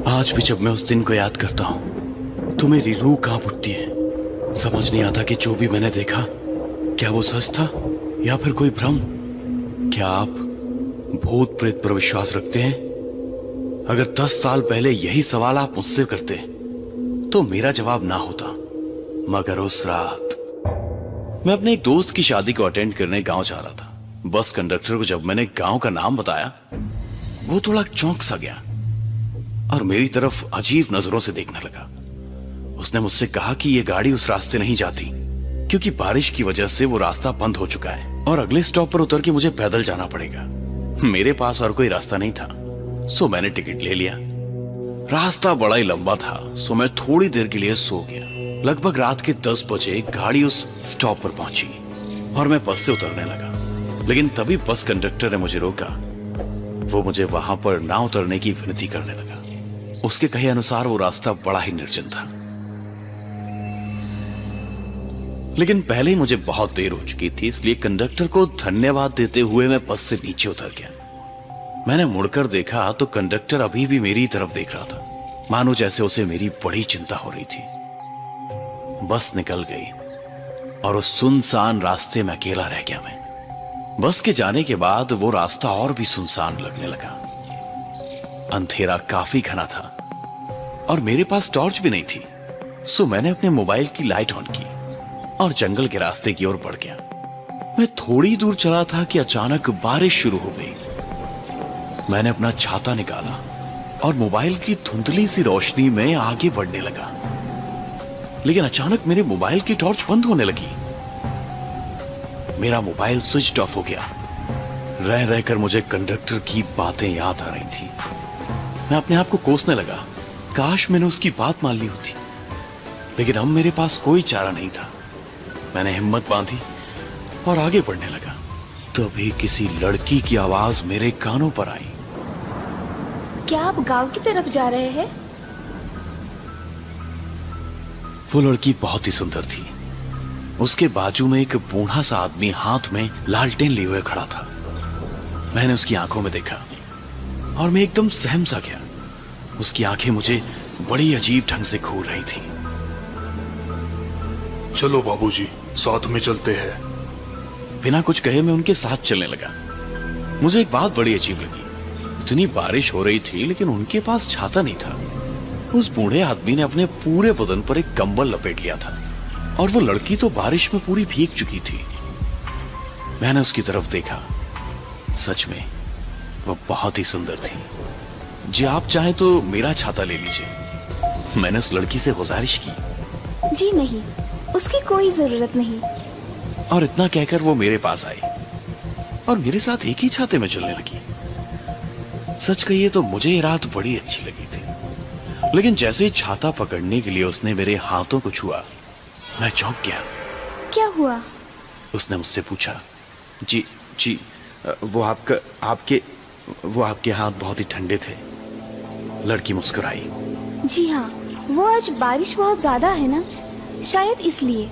आज भी जब मैं उस दिन को याद करता हूं तो मेरी रूह कांप उठती है। समझ नहीं आता कि जो भी मैंने देखा क्या वो सच था या फिर कोई भ्रम। क्या आप भूत प्रेत पर विश्वास रखते हैं? अगर 10 साल पहले यही सवाल आप मुझसे करते तो मेरा जवाब ना होता। मगर उस रात मैं अपने एक दोस्त की शादी को अटेंड करने गांव जा रहा था। बस कंडक्टर को जब मैंने गांव का नाम बताया वो थोड़ा चौंक सा गया और मेरी तरफ अजीब नजरों से देखने लगा। उसने मुझसे कहा कि यह गाड़ी उस रास्ते नहीं जाती क्योंकि बारिश की वजह से वो रास्ता बंद हो चुका है और अगले स्टॉप पर उतर के मुझे पैदल जाना पड़ेगा। मेरे पास और कोई रास्ता नहीं था, सो मैंने टिकट ले लिया। रास्ता बड़ा ही लंबा था, सो मैं थोड़ी देर के लिए सो गया। लगभग रात के 10 बजे गाड़ी उस स्टॉप पर पहुंची और मैं बस से उतरने लगा, लेकिन तभी बस कंडक्टर ने मुझे रोका। वो मुझे वहां पर ना उतरने की विनती करने लगा। उसके कहे अनुसार वो रास्ता बड़ा ही निर्जन था, लेकिन पहले ही मुझे बहुत देर हो चुकी थी, इसलिए कंडक्टर को धन्यवाद देते हुए मैं बस से नीचे उतर गया। मैंने मुड़कर देखा तो कंडक्टर अभी भी मेरी तरफ देख रहा था, मानो जैसे उसे मेरी बड़ी चिंता हो रही थी। बस निकल गई और उस सुनसान रास्ते में अकेला रह गया मैं। बस के जाने के बाद वो रास्ता और भी सुनसान लगने लगा। अंधेरा काफी घना था और मेरे पास टॉर्च भी नहीं थी, सो मैंने अपने मोबाइल की लाइट ऑन की और जंगल के रास्ते की ओर बढ़ गया। मैं थोड़ी दूर चला था कि अचानक बारिश शुरू हो गई। मैंने अपना छाता निकाला और मोबाइल की धुंधली सी रोशनी में आगे बढ़ने लगा, लेकिन अचानक मेरे मोबाइल की टॉर्च बंद होने लगी। मेरा मोबाइल स्विच ऑफ हो गया। रह रहकर मुझे कंडक्टर की बातें याद आ रही थी। मैं अपने आप को कोसने लगा, काश मैंने उसकी बात मान ली होती, लेकिन अब मेरे पास कोई चारा नहीं था। मैंने हिम्मत बांधी और आगे बढ़ने लगा। तभी किसी लड़की की आवाज मेरे कानों पर आई। क्या आप गांव की तरफ जा रहे हैं? वो लड़की बहुत ही सुंदर थी। उसके बाजू में एक बूढ़ा सा आदमी हाथ में लालटेन लिए हुए खड़ा था। मैंने उसकी आंखों में देखा और मैं एकदम सहम सा गया। उसकी आंखें मुझे बड़ी अजीब ढंग से घूर रही थी। चलो बाबूजी, साथ में चलते हैं। बिना कुछ कहे मैं उनके साथ चलने लगा। मुझे एक बात बड़ी अजीब लगी। इतनी बारिश हो रही थी लेकिन उनके पास छाता नहीं था। उस बूढ़े आदमी ने अपने पूरे बदन पर एक कंबल लपेट लिया था और वो लड़की तो बारिश में पूरी भीग चुकी थी। मैंने उसकी तरफ देखा। सच में वो बहुत ही सुंदर थी। जी आप चाहे तो मेरा छाता ले लीजिए। मैंने उस लड़की से गुजारिश की। जी नहीं, उसकी कोई जरूरत नहीं। और इतना कहकर वो मेरे पास आई और मेरे साथ एक ही छाते में चलने लगी। सच कहिए तो मुझे ये रात बड़ी अच्छी लगी थी, लेकिन जैसे ही छाता पकड़ने के लिए उसने मेरे हाथों को छुआ, मैं चौंक गया। क्या हुआ? उसने मुझसे पूछा। जी वो आपके हाथ बहुत ही ठंडे थे। लड़की मुस्कुराई। जी हाँ, वो आज बारिश बहुत ज्यादा है ना, शायद इसलिए।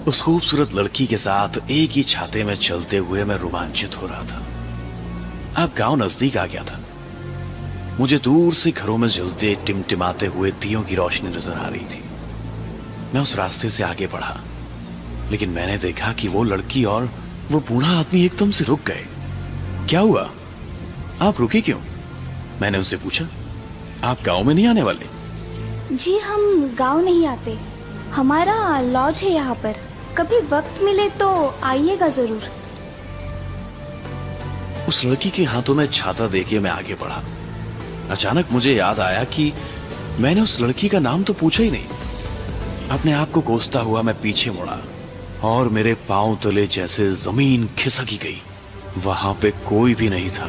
उस खूबसूरत लड़की के साथ एक ही छाते में चलते हुए मैं रोमांचित हो रहा था। अब गांव नजदीक आ गया था। मुझे दूर से घरों में जलते टिमटिमाते हुए दियों की रोशनी नजर आ रही थी। मैं उस रास्ते से आगे बढ़ा, लेकिन मैंने देखा कि वो लड़की और वो बूढ़ा आदमी एकदम से रुक गए। क्या हुआ? आप रुके क्यों? मैंने उनसे पूछा। आप गांव में नहीं आने वाले? जी हम गांव नहीं आते, हमारा लॉज है यहाँ पर। कभी वक्त मिले तो आइएगा जरूर। उस लड़की के हाथों में छाता देके मैं आगे बढ़ा। अचानक मुझे याद आया कि मैंने उस लड़की का नाम तो पूछा ही नहीं। अपने आप को कोसता हुआ मैं पीछे मुड़ा और मेरे पांव तले जैसे जमीन खिसकी गई। वहां पे कोई भी नहीं था।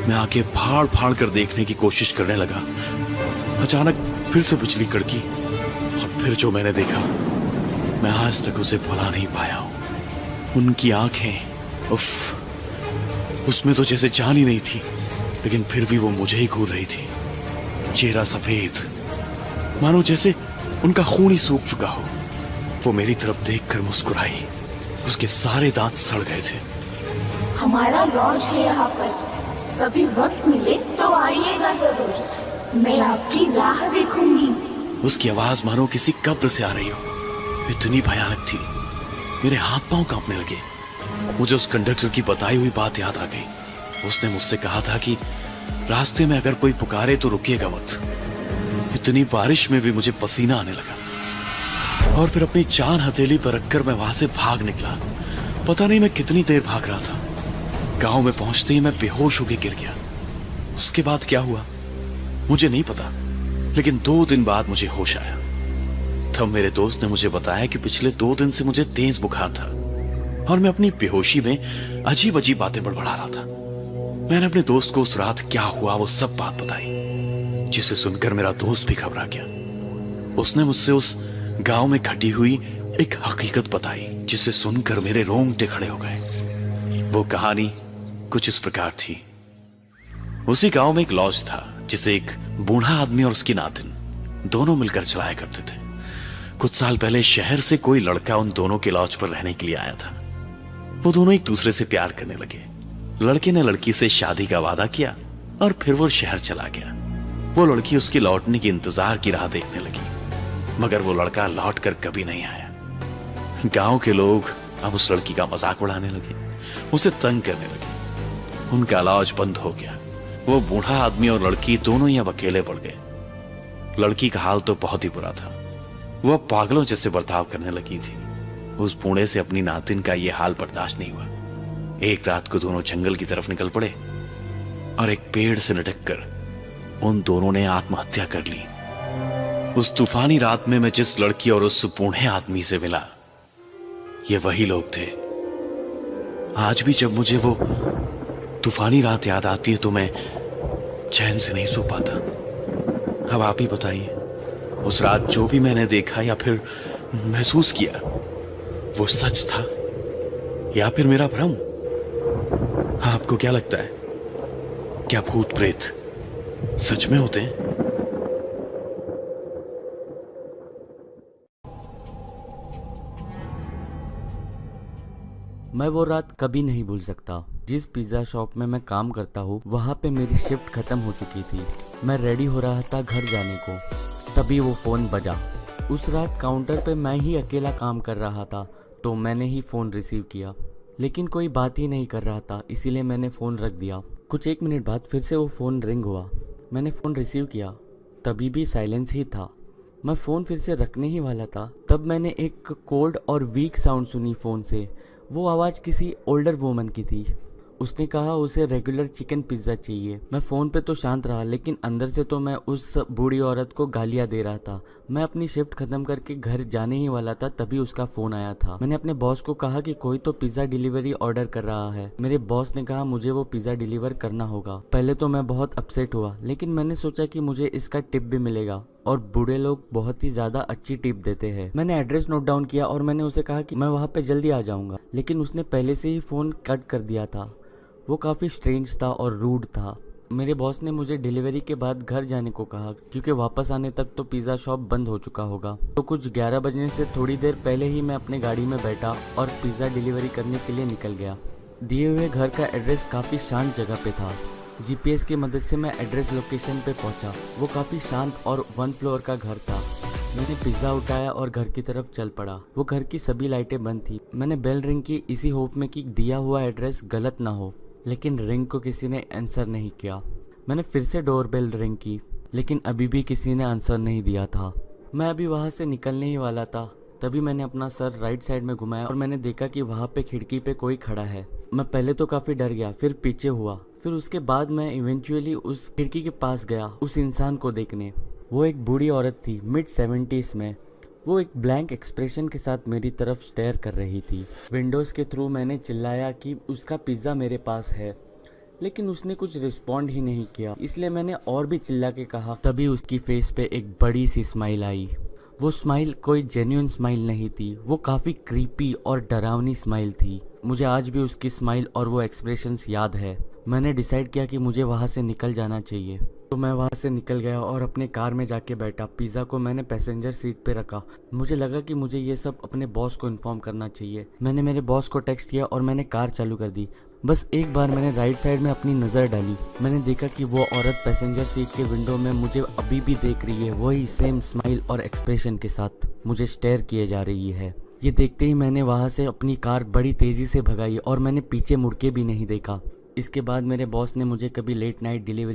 मैं आंखें फाड़ फाड़ कर देखने की कोशिश करने लगा। अचानक फिर से बिजली कड़की और फिर जो मैंने देखा, मैं आज तक उसे भुला नहीं पाया हूं। उनकी आंखें, उफ, उसमें तो जैसे जान ही नहीं थी, लेकिन फिर भी वो मुझे ही घूर रही थी। चेहरा सफेद, मानो जैसे उनका खून ही सूख चुका हो। वो मेरी तरफ देखकर मुस्कुराई। उसके सारे दांत सड़ गए थे। हमारा लॉज है यहाँ पर, कभी वक्त मिले तो आइएगा जरूर, मैं आपकी राह देखूंगी। उसकी आवाज मानो किसी कब्र से आ रही हो, इतनी भयानक थी। मेरे हाथ पांव कांपने लगे। मुझे उस कंडक्टर की बताई हुई बात याद आ गई। उसने मुझसे कहा था कि रास्ते में अगर कोई पुकारे तो रुकिएगा मत। इतनी बारिश में भी मुझे पसीना आने लगा और फिर अपनी जान हथेली पर रखकर मैं वहां से भाग निकला। पता नहीं मैं कितनी देर भाग रहा था। गांव में पहुंचते ही मैं बेहोश होकर गिर गया। उसके बाद क्या हुआ मुझे नहीं पता, लेकिन 2 दिन बाद मुझे होश आया। तब मेरे दोस्त ने मुझे बताया कि पिछले 2 दिन से मुझे तेज बुखार था और मैं अपनी बेहोशी में अजीब अजीब बातें बड़बड़ा रहा था। मैंने अपने दोस्त को उस रात क्या हुआ वो सब बात बताई, जिसे सुनकर मेरा दोस्त भी घबरा गया। उसने मुझसे उस गांव में घटी हुई एक हकीकत बताई, जिसे सुनकर मेरे रोंगटे खड़े हो गए। वो कहानी कुछ इस प्रकार थी। उसी गांव में एक लॉज था, जिसे एक बूढ़ा आदमी और उसकी नातिन दोनों मिलकर चलाया करते थे। कुछ साल पहले शहर से कोई लड़का उन दोनों के लॉज पर रहने के लिए आया था। वो दोनों एक दूसरे से प्यार करने लगे। लड़के ने लड़की से शादी का वादा किया और फिर वो शहर चला गया। वो लड़की उसके लौटने की इंतजार की राह देखने लगी, मगर वो लड़का लौट कर कभी नहीं आया। गांव के लोग अब उस लड़की का मजाक उड़ाने लगे, उसे तंग करने लगे। उनका लॉज बंद हो गया। वो बूढ़ा आदमी और लड़की दोनों ही अब अकेले पड़ गए। लड़की का हाल तो बहुत ही बुरा था। वो अब पागलों जैसे बर्ताव करने लगी थी। उस बूढ़े से अपनी नातिन का यह हाल बर्दाश्त नहीं हुआ। एक रात को दोनों जंगल की तरफ निकल पड़े और एक पेड़ से लटककर उन दोनों ने आत्महत्या कर ली। उस तूफानी रात में मैं जिस लड़की और उस बूढ़े आदमी से मिला, ये वही लोग थे। आज भी जब मुझे वो तूफानी रात याद आती है तो मैं चैन से नहीं सो पाता। अब आप ही बताइए, उस रात जो भी मैंने देखा या फिर महसूस किया, वो सच था या फिर मेरा भ्रम? आपको क्या लगता है, क्या भूत प्रेत सच में होते हैं? मैं वो रात कभी नहीं भूल सकता। जिस पिज़्ज़ा शॉप में मैं काम करता हूँ, वहाँ पे मेरी शिफ्ट खत्म हो चुकी थी। मैं रेडी हो रहा था घर जाने को, तभी वो फ़ोन बजा। उस रात काउंटर पे मैं ही अकेला काम कर रहा था, तो मैंने ही फ़ोन रिसीव किया, लेकिन कोई बात ही नहीं कर रहा था, इसीलिए मैंने फ़ोन रख दिया। कुछ 1 मिनट बाद फिर से वो फ़ोन रिंग हुआ। मैंने फ़ोन रिसीव किया, तभी भी साइलेंस ही था। मैं फ़ोन फिर से रखने ही वाला था, तब मैंने एक कोल्ड और वीक साउंड सुनी फ़ोन से। वो आवाज़ किसी ओल्डर वुमन की थी। उसने कहा उसे रेगुलर चिकन पिज़्ज़ा चाहिए। मैं फ़ोन पे तो शांत रहा, लेकिन अंदर से तो मैं उस बूढ़ी औरत को गालियाँ दे रहा था। मैं अपनी शिफ्ट ख़त्म करके घर जाने ही वाला था, तभी उसका फ़ोन आया था। मैंने अपने बॉस को कहा कि कोई तो पिज़्ज़ा डिलीवरी ऑर्डर कर रहा है। मेरे बॉस ने कहा मुझे वो पिज़्ज़ा डिलीवर करना होगा। पहले तो मैं बहुत अपसेट हुआ, लेकिन मैंने सोचा कि मुझे इसका टिप भी मिलेगा, और बूढ़े लोग बहुत ही ज़्यादा अच्छी टिप देते हैं। मैंने एड्रेस नोट डाउन किया और मैंने उसे कहा कि मैं वहाँ पे जल्दी आ जाऊँगा, लेकिन उसने पहले से ही फ़ोन कट कर दिया था। वो काफ़ी स्ट्रेंज था और रूड था। मेरे बॉस ने मुझे डिलीवरी के बाद घर जाने को कहा, क्योंकि वापस आने तक तो पिज़्ज़ा शॉप बंद हो चुका होगा। तो कुछ 11 बजने से थोड़ी देर पहले ही मैं अपने गाड़ी में बैठा और पिज़्ज़ा डिलीवरी करने के लिए निकल गया। दिए हुए घर का एड्रेस काफ़ी शांत जगह पे था। जीपीएस की मदद से मैं एड्रेस लोकेशन पे पहुंचा। वो काफ़ी शांत और 1 फ्लोर का घर था। मैंने पिज़्ज़ा उठाया और घर की तरफ चल पड़ा। वो घर की सभी लाइटें बंद थी। मैंने बेल रिंग की इसी होप में कि दिया हुआ एड्रेस गलत ना हो, लेकिन रिंग को किसी ने आंसर नहीं किया। मैंने फिर से डोर बेल रिंग की, लेकिन अभी भी किसी ने आंसर नहीं दिया था। मैं अभी वहाँ से निकलने ही वाला था, तभी मैंने अपना सर राइट साइड में घुमाया और मैंने देखा कि वहाँ पे खिड़की पे कोई खड़ा है। मैं पहले तो काफ़ी डर गया, फिर पीछे हुआ, फिर उसके बाद मैं इवेंचुअली उस खिड़की के पास गया उस इंसान को देखने। वो एक बूढ़ी औरत थी, मिड 70s में। वो एक ब्लैंक एक्सप्रेशन के साथ मेरी तरफ स्टेयर कर रही थी। विंडोज़ के थ्रू मैंने चिल्लाया कि उसका पिज़्ज़ा मेरे पास है, लेकिन उसने कुछ रिस्पॉन्ड ही नहीं किया। इसलिए मैंने और भी चिल्ला के कहा। तभी उसकी फेस पे एक बड़ी सी स्माइल आई। वो स्माइल कोई जेन्युइन स्माइल नहीं थी, वो काफ़ी क्रीपी और डरावनी स्माइल थी। मुझे आज भी उसकी स्माइल और वो एक्सप्रेशंस याद है। मैंने डिसाइड किया कि मुझे वहाँ से निकल जाना चाहिए, तो मैं वहाँ से निकल गया और अपने कार में जाके बैठा। पिज़्ज़ा को मैंने पैसेंजर सीट पे रखा। मुझे लगा कि मुझे ये सब अपने बॉस को इन्फॉर्म करना चाहिए। मैंने मेरे बॉस को टेक्स्ट किया और मैंने कार चालू कर दी। बस एक बार मैंने राइट साइड में अपनी नज़र डाली। मैंने देखा कि वो औरत पैसेंजर सीट के विंडो में मुझे अभी भी देख रही है, वही सेम स्माइल और एक्सप्रेशन के साथ मुझे स्टेयर किए जा रही है। ये देखते ही मैंने वहाँ से अपनी कार बड़ी तेज़ी से भगाई और मैंने पीछे मुड़ के भी नहीं देखा। इसके बाद मेरे बॉस ने मुझे कभी लेट नाइट डिलीवरी